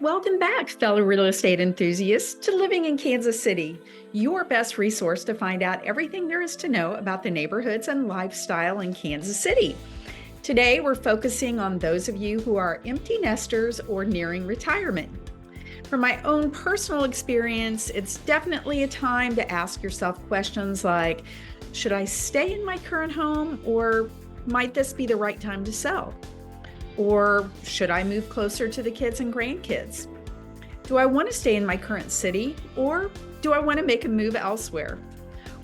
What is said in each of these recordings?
Welcome back, fellow real estate enthusiasts, to Living in Kansas City, your best resource to find out everything there is to know about the neighborhoods and lifestyle in Kansas City. Today, we're focusing on those of you who are empty nesters or nearing retirement. From my own personal experience, it's definitely a time to ask yourself questions like, should I stay in my current home, or might this be the right time to sell? Or should I move closer to the kids and grandkids? Do I want to stay in my current city, or do I want to make a move elsewhere?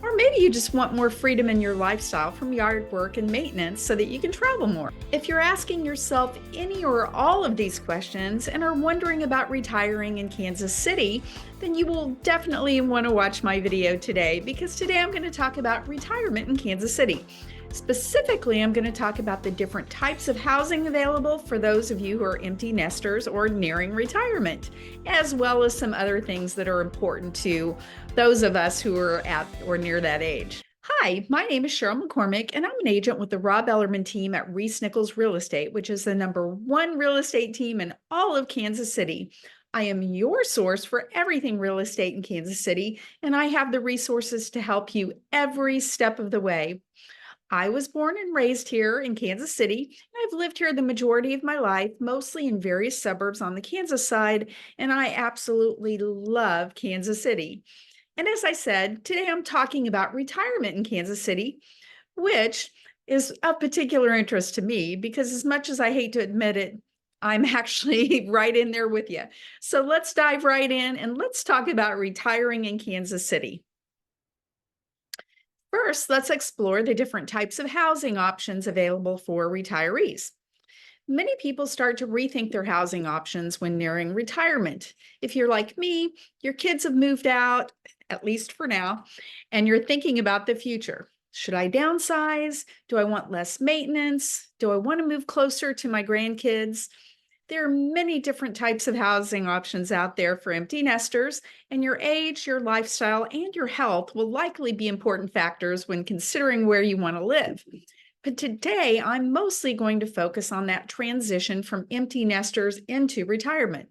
Or maybe you just want more freedom in your lifestyle from yard work and maintenance so that you can travel more. If you're asking yourself any or all of these questions and are wondering about retiring in Kansas City, then you will definitely want to watch my video today, because today I'm going to talk about retirement in Kansas City. Specifically, I'm going to talk about the different types of housing available for those of you who are empty nesters or nearing retirement, as well as some other things that are important to those of us who are at or near that age. Hi, my name is Sheryl McCormick, and I'm an agent with the Rob Ellerman team at ReeceNichols Real Estate, which is the #1 real estate team in all of Kansas City. I am your source for everything real estate in Kansas City, and I have the resources to help you every step of the way. I was born and raised here in Kansas City, and I've lived here the majority of my life, mostly in various suburbs on the Kansas side, and I absolutely love Kansas City. And as I said, today I'm talking about retirement in Kansas City, which is of particular interest to me because, as much as I hate to admit it, I'm actually right in there with you. So let's dive right in and let's talk about retiring in Kansas City. First, let's explore the different types of housing options available for retirees. Many people start to rethink their housing options when nearing retirement. If you're like me, your kids have moved out, at least for now, and you're thinking about the future. Should I downsize? Do I want less maintenance? Do I want to move closer to my grandkids? There are many different types of housing options out there for empty nesters, and your age, your lifestyle, and your health will likely be important factors when considering where you want to live. But today, I'm mostly going to focus on that transition from empty nesters into retirement.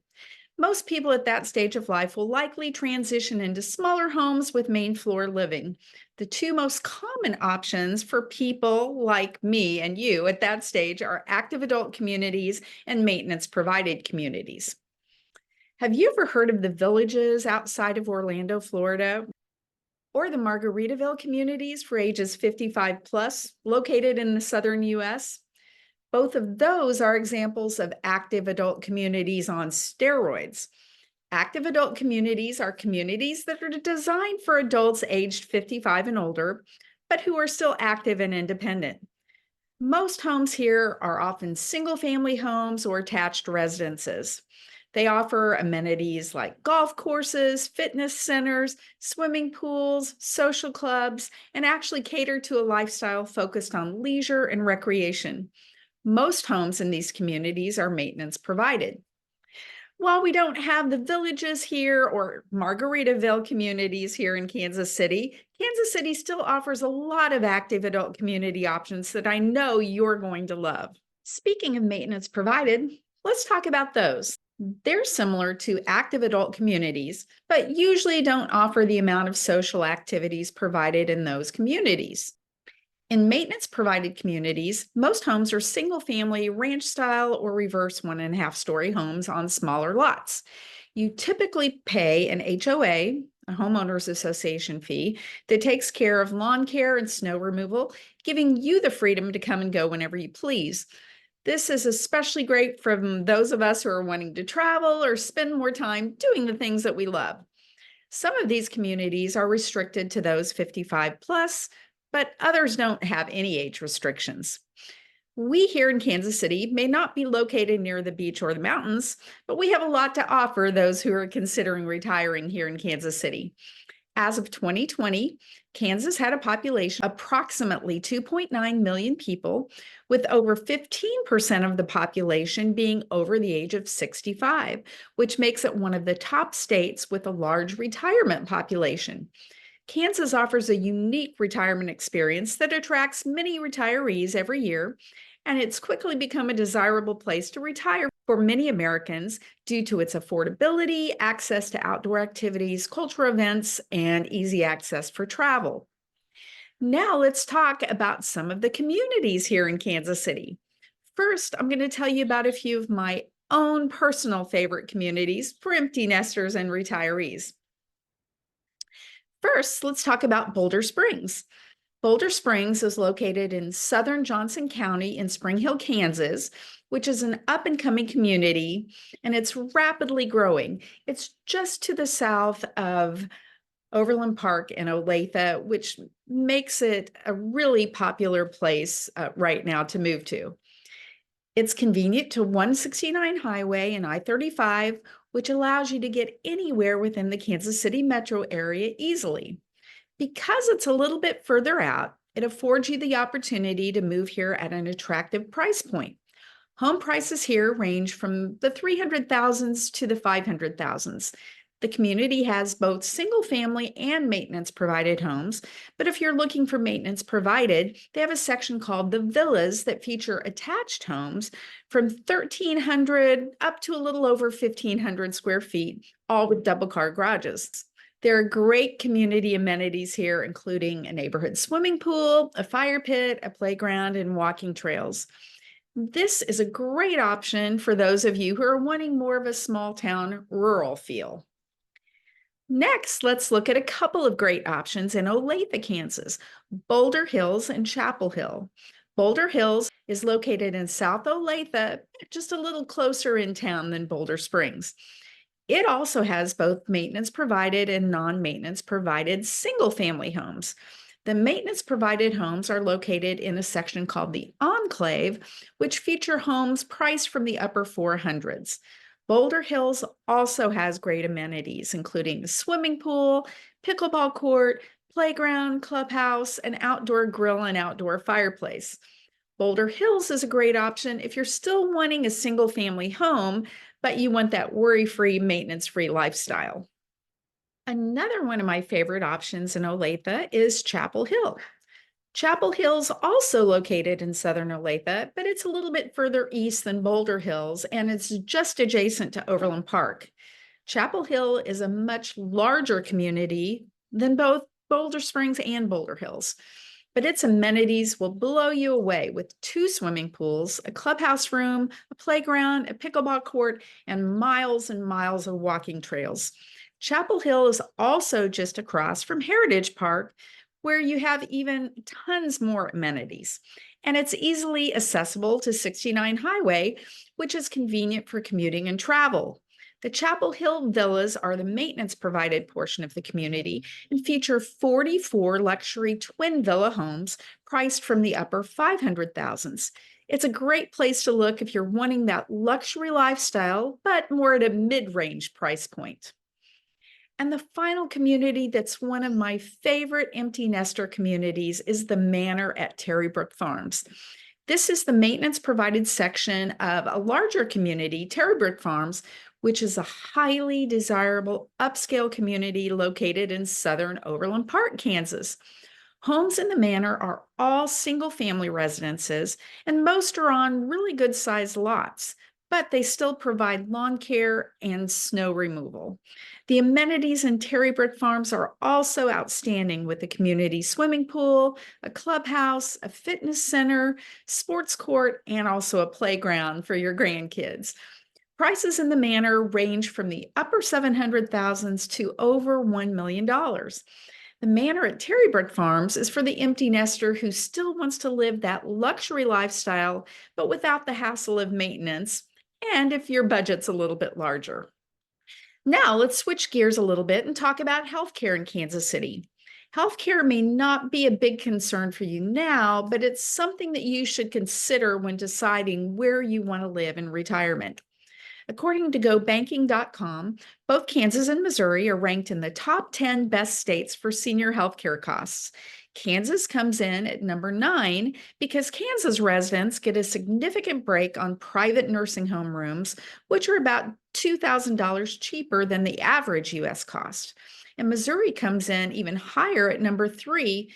Most people at that stage of life will likely transition into smaller homes with main floor living. The two most common options for people like me and you at that stage are active adult communities and maintenance provided communities. Have you ever heard of the villages outside of Orlando, Florida, or the Margaritaville communities for ages 55 plus, located in the southern US? Both of those are examples of active adult communities on steroids. Active adult communities are communities that are designed for adults aged 55 and older, but who are still active and independent. Most homes here are often single-family homes or attached residences. They offer amenities like golf courses, fitness centers, swimming pools, social clubs, and actually cater to a lifestyle focused on leisure and recreation. Most homes in these communities are maintenance provided. While we don't have the villages here or Margaritaville communities here in Kansas City still offers a lot of active adult community options that I know you're going to love. Speaking of maintenance provided, let's talk about those. They're similar to active adult communities, but usually don't offer the amount of social activities provided in those communities. In maintenance-provided communities, most homes are single-family, ranch-style, or reverse 1.5-story homes on smaller lots. You typically pay an HOA, a homeowners association fee, that takes care of lawn care and snow removal, giving you the freedom to come and go whenever you please. This is especially great for those of us who are wanting to travel or spend more time doing the things that we love. Some of these communities are restricted to those 55 plus, but others don't have any age restrictions. We here in Kansas City may not be located near the beach or the mountains, but we have a lot to offer those who are considering retiring here in Kansas City. As of 2020, Kansas had a population of approximately 2.9 million people, with over 15% of the population being over the age of 65, which makes it one of the top states with a large retirement population. Kansas offers a unique retirement experience that attracts many retirees every year, and it's quickly become a desirable place to retire for many Americans due to its affordability, access to outdoor activities, cultural events, and easy access for travel. Now let's talk about some of the communities here in Kansas City. First, I'm going to tell you about a few of my own personal favorite communities for empty nesters and retirees. First, let's talk about Boulder Springs. Boulder Springs is located in southern Johnson County in Spring Hill, Kansas, which is an up-and-coming community, and it's rapidly growing. It's just to the south of Overland Park and Olathe, which makes it a really popular place right now to move to. It's convenient to 169 Highway and I-35, which allows you to get anywhere within the Kansas City metro area easily. Because it's a little bit further out, it affords you the opportunity to move here at an attractive price point. Home prices here range from the 300,000s to the 500,000s. The community has both single-family and maintenance-provided homes, but if you're looking for maintenance provided, they have a section called the Villas that feature attached homes from 1,300 up to a little over 1,500 square feet, all with double-car garages. There are great community amenities here, including a neighborhood swimming pool, a fire pit, a playground, and walking trails. This is a great option for those of you who are wanting more of a small-town rural feel. Next, let's look at a couple of great options in Olathe, Kansas, Boulder Hills and Chapel Hill. Boulder Hills is located in South Olathe, just a little closer in town than Boulder Springs. It also has both maintenance provided and non-maintenance provided single-family homes. The maintenance provided homes are located in a section called the Enclave, which feature homes priced from the upper 400s. Boulder Hills also has great amenities, including a swimming pool, pickleball court, playground, clubhouse, an outdoor grill, and outdoor fireplace. Boulder Hills is a great option if you're still wanting a single-family home, but you want that worry-free, maintenance-free lifestyle. Another one of my favorite options in Olathe is Chapel Hill. Chapel Hill's also located in southern Olathe, but it's a little bit further east than Boulder Hills, and it's just adjacent to Overland Park. Chapel Hill is a much larger community than both Boulder Springs and Boulder Hills, but its amenities will blow you away with 2 swimming pools, a clubhouse room, a playground, a pickleball court, and miles of walking trails. Chapel Hill is also just across from Heritage Park, where you have even tons more amenities. And it's easily accessible to 69 Highway, which is convenient for commuting and travel. The Chapel Hill Villas are the maintenance-provided portion of the community and feature 44 luxury twin villa homes priced from the upper 500,000s. It's a great place to look if you're wanting that luxury lifestyle, but more at a mid-range price point. And the final community that's one of my favorite empty nester communities is the Manor at Terrybrook Farms. This is the maintenance-provided section of a larger community, Terrybrook Farms, which is a highly desirable upscale community located in southern Overland Park, Kansas. Homes in the manor are all single-family residences, and most are on really good-sized lots, but they still provide lawn care and snow removal. The amenities in Terrybrook Farms are also outstanding, with a community swimming pool, a clubhouse, a fitness center, sports court, and also a playground for your grandkids. Prices in the manor range from the upper 700,000s to over $1 million. The manor at Terrybrook Farms is for the empty nester who still wants to live that luxury lifestyle, but without the hassle of maintenance, and if your budget's a little bit larger. Now let's switch gears a little bit and talk about healthcare in Kansas City. Healthcare may not be a big concern for you now, but it's something that you should consider when deciding where you want to live in retirement. According to GoBanking.com, both Kansas and Missouri are ranked in the top 10 best states for senior healthcare costs. Kansas comes in at number 9 because Kansas residents get a significant break on private nursing home rooms, which are about $2,000 cheaper than the average U.S. cost. And Missouri comes in even higher at number 3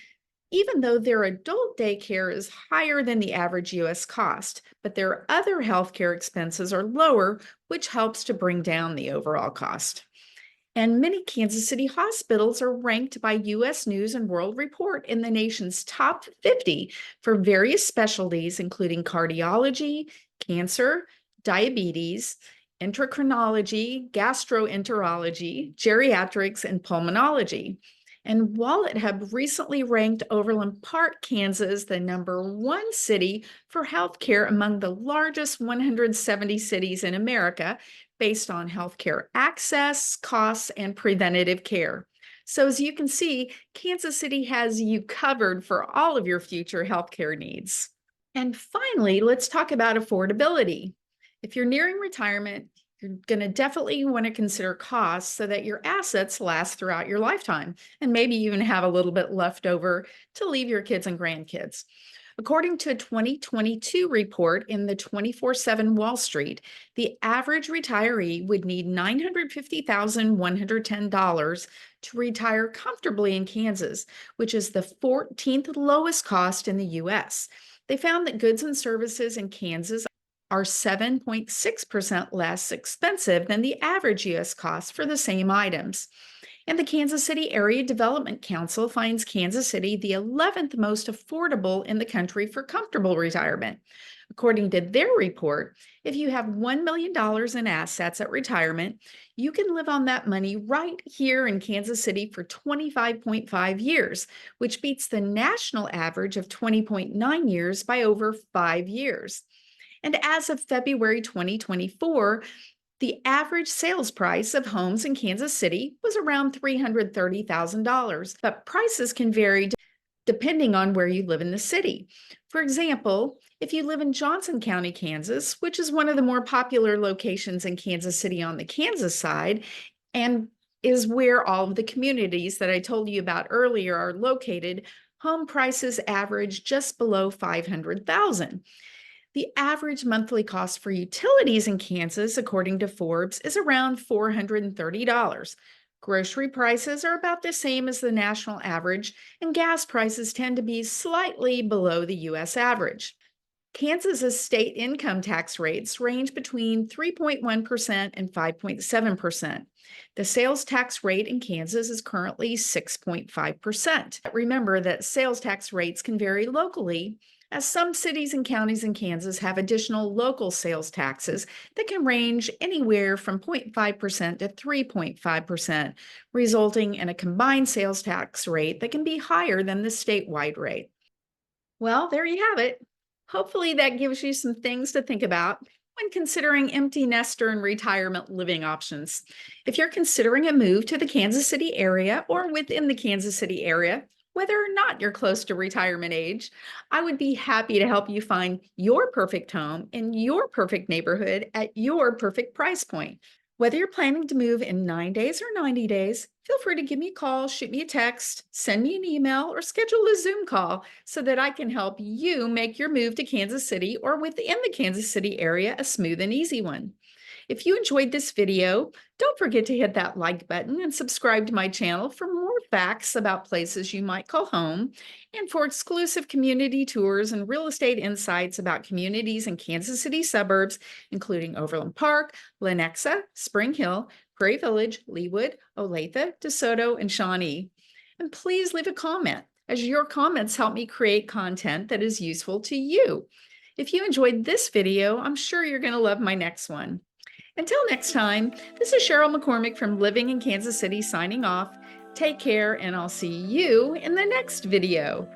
even though their adult daycare is higher than the average US cost, but their other healthcare expenses are lower, which helps to bring down the overall cost. And many Kansas City hospitals are ranked by US News and World Report in the nation's top 50 for various specialties, including cardiology, cancer, diabetes, endocrinology, gastroenterology, geriatrics, and pulmonology. And Wallet Hub recently ranked Overland Park, Kansas, the #1 city for healthcare among the largest 170 cities in America, based on healthcare access, costs, and preventative care. So, as you can see, Kansas City has you covered for all of your future healthcare needs. And finally, let's talk about affordability. If you're nearing retirement, you're going to definitely want to consider costs so that your assets last throughout your lifetime and maybe even have a little bit left over to leave your kids and grandkids. According to a 2022 report in the 24/7 Wall Street, the average retiree would need $950,110 to retire comfortably in Kansas, which is the 14th lowest cost in the US. They found that goods and services in Kansas are 7.6% less expensive than the average US cost for the same items. And the Kansas City Area Development Council finds Kansas City the 11th most affordable in the country for comfortable retirement. According to their report, if you have $1 million in assets at retirement, you can live on that money right here in Kansas City for 25.5 years, which beats the national average of 20.9 years by over 5 years. And as of February 2024, the average sales price of homes in Kansas City was around $330,000, but prices can vary depending on where you live in the city. For example, if you live in Johnson County, Kansas, which is one of the more popular locations in Kansas City on the Kansas side, and is where all of the communities that I told you about earlier are located, home prices average just below $500,000. The average monthly cost for utilities in Kansas, according to Forbes, is around $430. Grocery prices are about the same as the national average, and gas prices tend to be slightly below the US average. Kansas's state income tax rates range between 3.1% and 5.7%. The sales tax rate in Kansas is currently 6.5%. Remember that sales tax rates can vary locally, as some cities and counties in Kansas have additional local sales taxes that can range anywhere from 0.5% to 3.5%, resulting in a combined sales tax rate that can be higher than the statewide rate. Well, there you have it. Hopefully that gives you some things to think about when considering empty nester and retirement living options. If you're considering a move to the Kansas City area or within the Kansas City area, whether or not you're close to retirement age, I would be happy to help you find your perfect home in your perfect neighborhood at your perfect price point. Whether you're planning to move in 9 days or 90 days, feel free to give me a call, shoot me a text, send me an email, or schedule a Zoom call so that I can help you make your move to Kansas City or within the Kansas City area a smooth and easy one. If you enjoyed this video, don't forget to hit that like button and subscribe to my channel for more facts about places you might call home and for exclusive community tours and real estate insights about communities in Kansas City suburbs, including Overland Park, Lenexa, Spring Hill, Prairie Village, Leawood, Olathe, DeSoto, and Shawnee. And please leave a comment, as your comments help me create content that is useful to you. If you enjoyed this video, I'm sure you're going to love my next one. Until next time, this is Sheryl McCormick from Living in Kansas City signing off. Take care, and I'll see you in the next video.